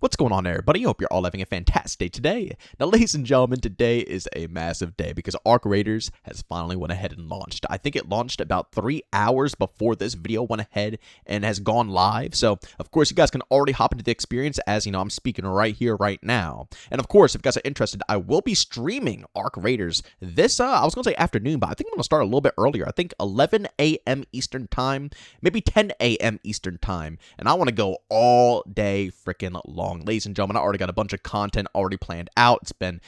What's going on, everybody? Hope you're all having a fantastic day today. Now, ladies and gentlemen, today is a massive day because Arc Raiders has finally went ahead and launched. I think it launched about 3 hours before this video went ahead and has gone live. So, of course, you guys can already hop into the experience as, I'm speaking right here, right now. And, of course, if you guys are interested, I will be streaming Arc Raiders this, I was going to say afternoon, but I think I'm going to start a little bit earlier. I think 11 a.m. Eastern Time, maybe 10 a.m. Eastern Time. And I want to go all day freaking long. Ladies and gentlemen, I already got a bunch of content already planned out. It's been,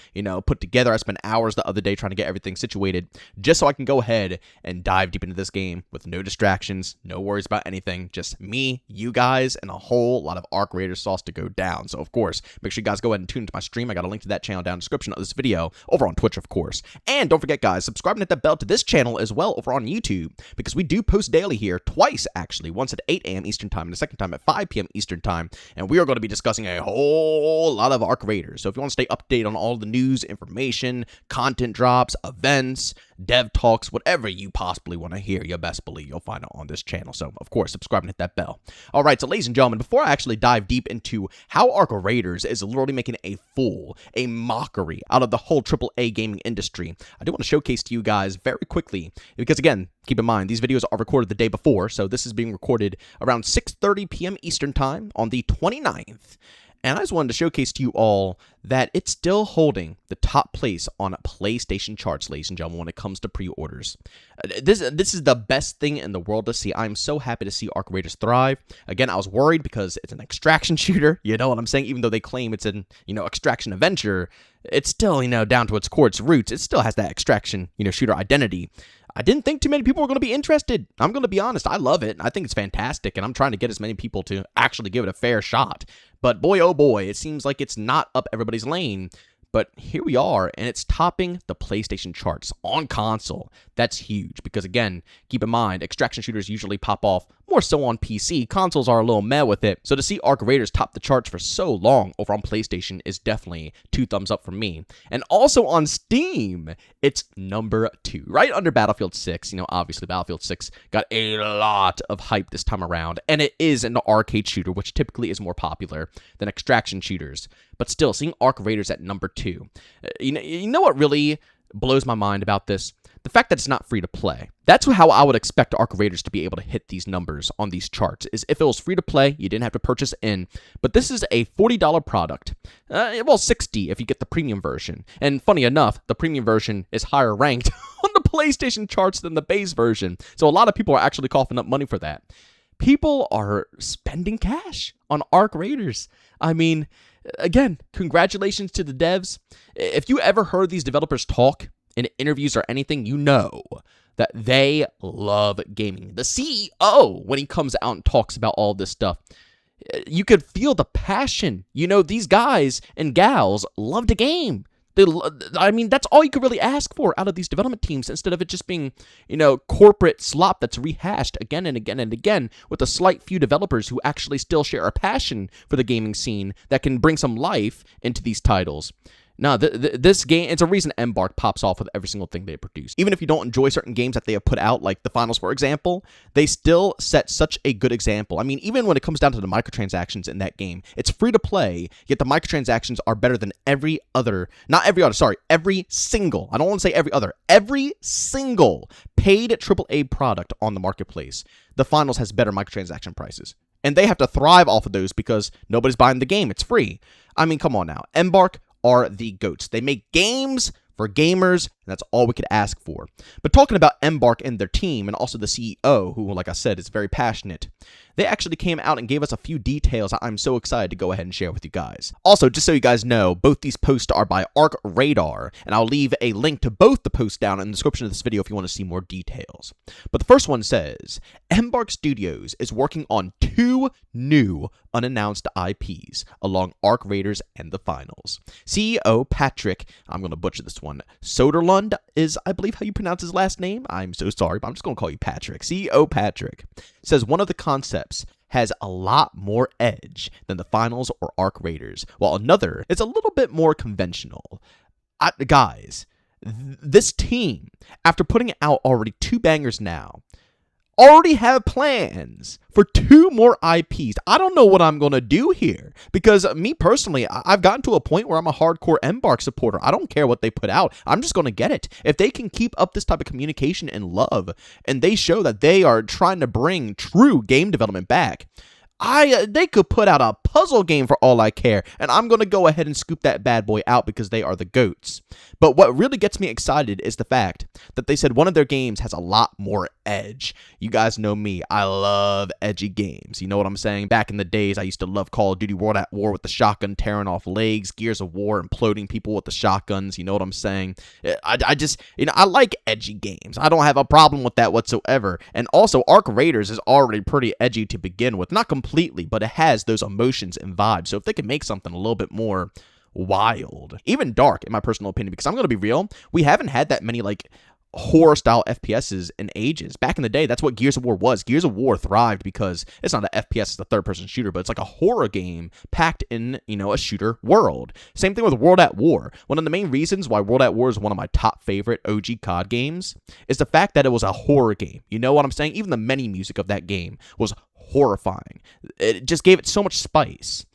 put together. I spent hours the other day trying to get everything situated just so I can go ahead and dive deep into this game with no distractions, no worries about anything, just me, you guys, and a whole lot of Arc Raiders sauce to go down. So, of course, make sure you guys go ahead and tune into my stream. I got a link to that channel down in the description of this video over on Twitch, of course. And don't forget, guys, subscribe and hit that bell to this channel as well over on YouTube because we do post daily here, twice actually, once at 8 a.m. Eastern Time and the second time at 5 p.m. Eastern Time. And we are going to be discussing a whole lot of Arc Raiders. So if you want to stay updated on all the news, information, content drops, events, dev talks, whatever you possibly want to hear, you best believe you'll find it on this channel. So, of course, subscribe and hit that bell. All right, so ladies and gentlemen, before I actually dive deep into how Arc Raiders is literally making a fool, a mockery out of the whole AAA gaming industry, I do want to showcase to you guys very quickly, because again, keep in mind, these videos are recorded the day before, so this is being recorded around 6:30 p.m. Eastern Time on the 29th. And I just wanted to showcase to you all that it's still holding the top place on PlayStation charts, ladies and gentlemen, when it comes to pre-orders. This is the best thing in the world to see. I'm so happy to see Arc Raiders thrive. Again, I was worried because it's an extraction shooter, you know what I'm saying? Even though they claim it's an, extraction adventure, it's still, down to its core, its roots. It still has that extraction, shooter identity. I didn't think too many people were going to be interested. I'm going to be honest. I love it. I think it's fantastic, and I'm trying to get as many people to actually give it a fair shot. But boy, oh boy, it seems like it's not up everybody's lane. But here we are, and it's topping the PlayStation charts on console. That's huge because, again, keep in mind, extraction shooters usually pop off more so on PC. Consoles are a little meh with it. So to see Arc Raiders top the charts for so long over on PlayStation is definitely 2 thumbs up from me. And also on Steam, it's number 2, right under Battlefield 6. Obviously Battlefield 6 got a lot of hype this time around, and it is an arcade shooter, which typically is more popular than extraction shooters. But still, seeing Arc Raiders at number 2. You know what really blows my mind about this? The fact that it's not free to play. That's how I would expect Arc Raiders to be able to hit these numbers on these charts, is if it was free to play, you didn't have to purchase in. But this is a $40 product. Well, $60 if you get the premium version. And funny enough, the premium version is higher ranked on the PlayStation charts than the base version. So a lot of people are actually coughing up money for that. People are spending cash on Arc Raiders. I mean, again, congratulations to the devs. If you ever heard these developers talk in interviews or anything, you know that they love gaming. The CEO, when he comes out and talks about all this stuff, you could feel the passion. These guys and gals love to game. That's all you could really ask for out of these development teams instead of it just being, corporate slop that's rehashed again and again and again with a slight few developers who actually still share a passion for the gaming scene that can bring some life into these titles. No, this game, it's a reason Embark pops off with every single thing they produce. Even if you don't enjoy certain games that they have put out, like the finals, for example, they still set such a good example. I mean, even when it comes down to the microtransactions in that game, it's free to play, yet the microtransactions are better than every single, I don't want to say every single paid AAA product on the marketplace. The finals has better microtransaction prices. And they have to thrive off of those because nobody's buying the game. It's free. I mean, come on now. Embark are the GOATs. They make games for gamers, and that's all we could ask for. But talking about Embark and their team, and also the CEO, who, like I said, is very passionate, they actually came out and gave us a few details I'm so excited to go ahead and share with you guys. Also, just so you guys know, both these posts are by Arc Radar, and I'll leave a link to both the posts down in the description of this video if you want to see more details. But the first one says, Embark Studios is working on 2 new unannounced IPs along Arc Raiders and the finals. CEO Patrick, I'm going to butcher this one, Soderlund is, I believe, how you pronounce his last name. I'm so sorry, but I'm just going to call you Patrick. CEO Patrick says one of the concepts has a lot more edge than the finals or Arc Raiders, while another is a little bit more conventional. Guys, this team, after putting out already 2 bangers now, already have plans for 2 more IPs. I don't know what I'm going to do here because me personally, I've gotten to a point where I'm a hardcore Embark supporter. I don't care what they put out. I'm just going to get it. If they can keep up this type of communication and love and they show that they are trying to bring true game development back, they could put out a puzzle game for all I care, and I'm going to go ahead and scoop that bad boy out because they are the GOATs. But what really gets me excited is the fact that they said one of their games has a lot more edge. You guys know me. I love edgy games. You know what I'm saying? Back in the days, I used to love Call of Duty World at War with the shotgun tearing off legs, Gears of War imploding people with the shotguns. You know what I'm saying? I just, I like edgy games. I don't have a problem with that whatsoever. And also, Arc Raiders is already pretty edgy to begin with. Not completely, but it has those emotions and vibes. So if they can make something a little bit more wild, even dark, in my personal opinion, because I'm going to be real, we haven't had that many like horror style FPSs in ages. Back in the day, that's what Gears of War was. Gears of War thrived because it's not an FPS, it's a third person shooter, but it's like a horror game packed in, a shooter world. Same thing with World at War. One of the main reasons why World at War is one of my top favorite OG COD games is the fact that it was a horror game. You know what I'm saying? Even the menu music of that game was horrifying. It just gave it so much spice.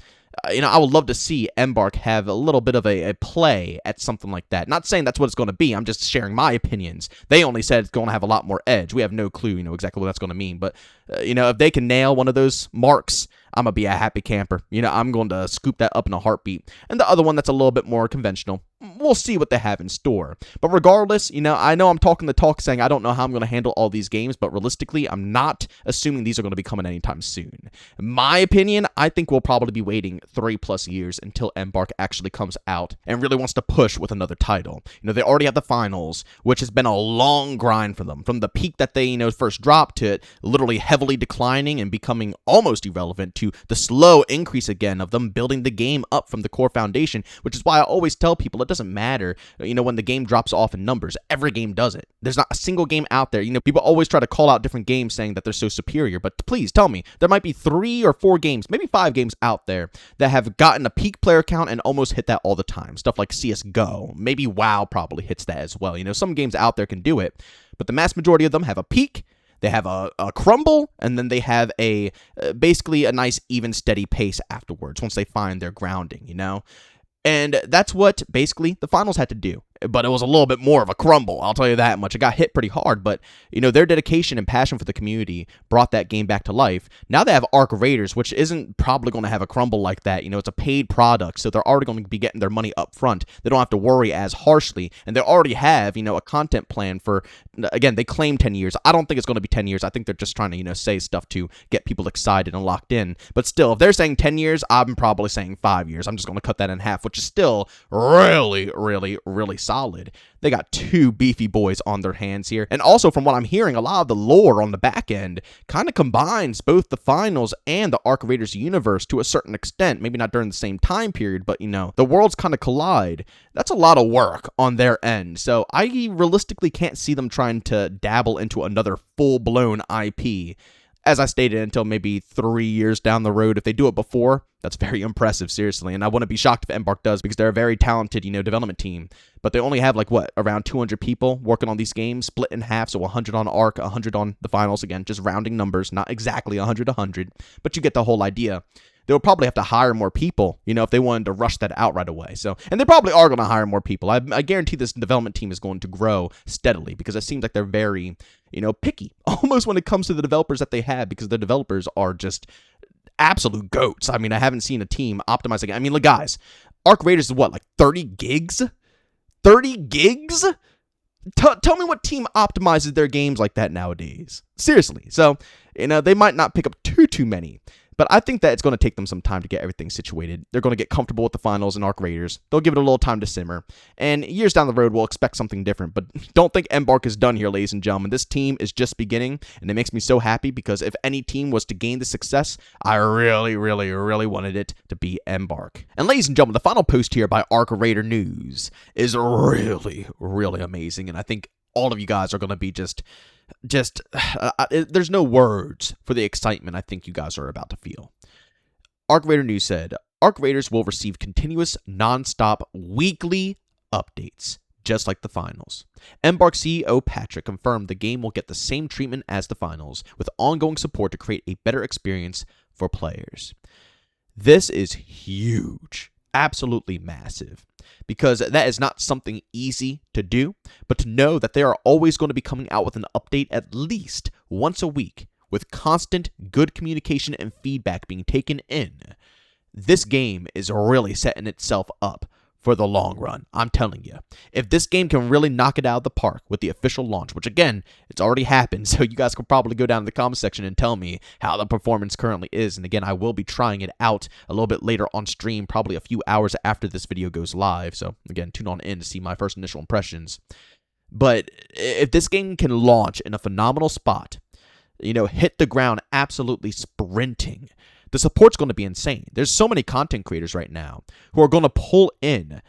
I would love to see Embark have a little bit of a play at something like that. Not saying that's what it's going to be. I'm just sharing my opinions. They only said it's going to have a lot more edge. We have no clue, exactly what that's going to mean. But, if they can nail one of those marks, I'm going to be a happy camper. I'm going to scoop that up in a heartbeat. And the other one that's a little bit more conventional, we'll see what they have in store. But regardless, I know I'm talking the talk saying I don't know how I'm going to handle all these games, but realistically, I'm not assuming these are going to be coming anytime soon. In my opinion, I think we'll probably be waiting 3+ years until Embark actually comes out and really wants to push with another title. They already have the finals, which has been a long grind for them. From the peak that they, first dropped to it literally heavily declining and becoming almost irrelevant to the slow increase again of them building the game up from the core foundation, which is why I always tell people it doesn't matter, when the game drops off in numbers. Every game does it. There's not a single game out there. People always try to call out different games saying that they're so superior, but please tell me, there might be 3 or 4 games, maybe 5 games out there that have gotten a peak player count and almost hit that all the time. Stuff like CSGO, maybe WoW probably hits that as well. Some games out there can do it, but the mass majority of them have a peak, they have a crumble, and then they have basically a nice, even, steady pace afterwards once they find their grounding, And that's what basically the finals had to do. But it was a little bit more of a crumble, I'll tell you that much. It got hit pretty hard, but, their dedication and passion for the community brought that game back to life. Now they have Arc Raiders, which isn't probably going to have a crumble like that. It's a paid product, so they're already going to be getting their money up front. They don't have to worry as harshly, and they already have, a content plan for, again, they claim 10 years. I don't think it's going to be 10 years. I think they're just trying to, say stuff to get people excited and locked in. But still, if they're saying 10 years, I'm probably saying 5 years. I'm just going to cut that in half, which is still really, really, really solid. They got 2 beefy boys on their hands here. And also, from what I'm hearing, a lot of the lore on the back end kind of combines both the finals and the Arc Raiders universe to a certain extent. Maybe not during the same time period, but, the worlds kind of collide. That's a lot of work on their end. So I realistically can't see them trying to dabble into another full-blown IP, as I stated, until maybe 3 years down the road. If they do it before, that's very impressive, seriously. And I wouldn't be shocked if Embark does, because they're a very talented, development team. But they only have, around 200 people working on these games, split in half, so 100 on Arc, 100 on the finals. Again, just rounding numbers, not exactly 100, but you get the whole idea. They would probably have to hire more people, if they wanted to rush that out right away. So, and they probably are going to hire more people. I guarantee this development team is going to grow steadily, because it seems like they're very, picky, almost when it comes to the developers that they have, because the developers are just absolute goats. I mean, I haven't seen a team optimizing. I mean, look, guys, Arc Raiders is what, 30 gigs? 30 gigs? Tell me what team optimizes their games like that nowadays. Seriously. So, they might not pick up too many. But I think that it's going to take them some time to get everything situated. They're going to get comfortable with the finals and Arc Raiders. They'll give it a little time to simmer. And years down the road, we'll expect something different. But don't think Embark is done here, ladies and gentlemen. This team is just beginning, and it makes me so happy, because if any team was to gain the success, I really, really, really wanted it to be Embark. And ladies and gentlemen, the final post here by Arc Raider News is really, really amazing. And I think all of you guys are going to be there's no words for the excitement I think you guys are about to feel. Arc Raider News said, Arc Raiders will receive continuous, non-stop, weekly updates just like the finals. Embark CEO Patrick confirmed the game will get the same treatment as the finals, with ongoing support to create a better experience for players. This is huge, absolutely massive, because that is not something easy to do, but to know that they are always going to be coming out with an update at least once a week, with constant good communication and feedback being taken in. This game is really setting itself up for the long run. I'm telling you, if this game can really knock it out of the park with the official launch, which again, it's already happened, so you guys could probably go down in the comment section and tell me how the performance currently is. And again, I will be trying it out a little bit later on stream, probably a few hours after this video goes live. So again, tune on in to see my first initial impressions. But if this game can launch in a phenomenal spot, hit the ground absolutely sprinting, the support's going to be insane. There's so many content creators right now who are going to pull in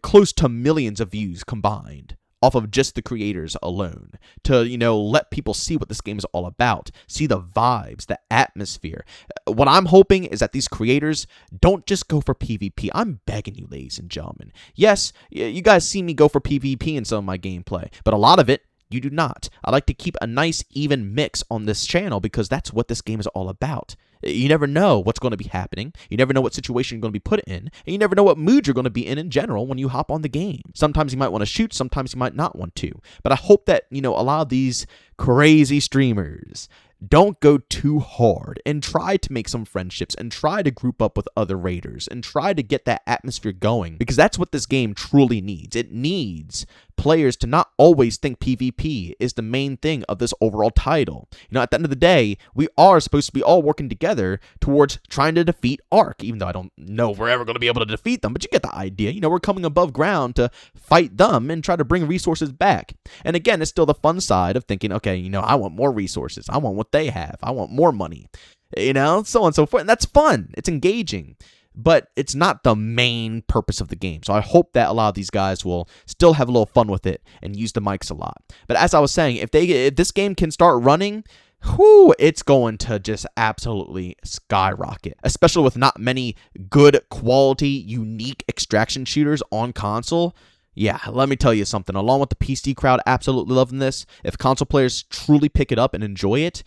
close to millions of views combined off of just the creators alone to, let people see what this game is all about, see the vibes, the atmosphere. What I'm hoping is that these creators don't just go for PvP. I'm begging you, ladies and gentlemen. Yes, you guys see me go for PvP in some of my gameplay, but a lot of it, you do not. I like to keep a nice, even mix on this channel because that's what this game is all about. You never know what's going to be happening. You never know what situation you're going to be put in. And you never know what mood you're going to be in general when you hop on the game. Sometimes you might want to shoot. Sometimes you might not want to. But I hope that, a lot of these crazy streamers don't go too hard and try to make some friendships and try to group up with other raiders and try to get that atmosphere going, because that's what this game truly needs. It needs players to not always think PvP is the main thing of this overall title. At the end of the day, we are supposed to be all working together towards trying to defeat Ark, even though I don't know if we're ever going to be able to defeat them, but you get the idea. We're coming above ground to fight them and try to bring resources back. And again, it's still the fun side of thinking, okay, I want more resources. I want what they have. I want more money, so on and so forth. And that's fun. It's engaging. But it's not the main purpose of the game. So I hope that a lot of these guys will still have a little fun with it and use the mics a lot. But as I was saying, if this game can start running, it's going to just absolutely skyrocket, especially with not many good quality, unique extraction shooters on console. Yeah, let me tell you something. Along with the PC crowd absolutely loving this, if console players truly pick it up and enjoy it,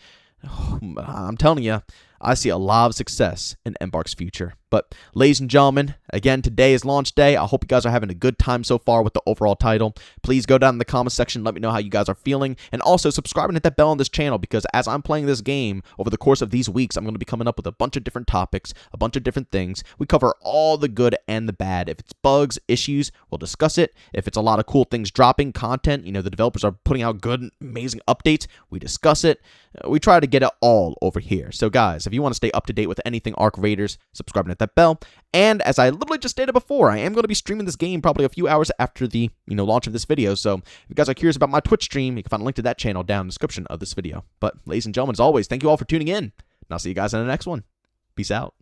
I'm telling you, I see a lot of success in Embark's future. But ladies and gentlemen, again, today is launch day. I hope you guys are having a good time so far with the overall title. Please go down in the comment section, let me know how you guys are feeling. And also subscribe and hit that bell on this channel, because as I'm playing this game over the course of these weeks, I'm going to be coming up with a bunch of different topics, a bunch of different things. We cover all the good and the bad. If it's bugs, issues, we'll discuss it. If it's a lot of cool things dropping, content, the developers are putting out good, amazing updates, we discuss it. We try to get it all over here. So guys, if you want to stay up to date with anything Ark Raiders, subscribe and hit that bell. And as I literally just stated before, I am going to be streaming this game probably a few hours after the launch of this video. So if you guys are curious about my Twitch stream, you can find a link to that channel down in the description of this video. But ladies and gentlemen, as always, thank you all for tuning in, and I'll see you guys in the next one. Peace out.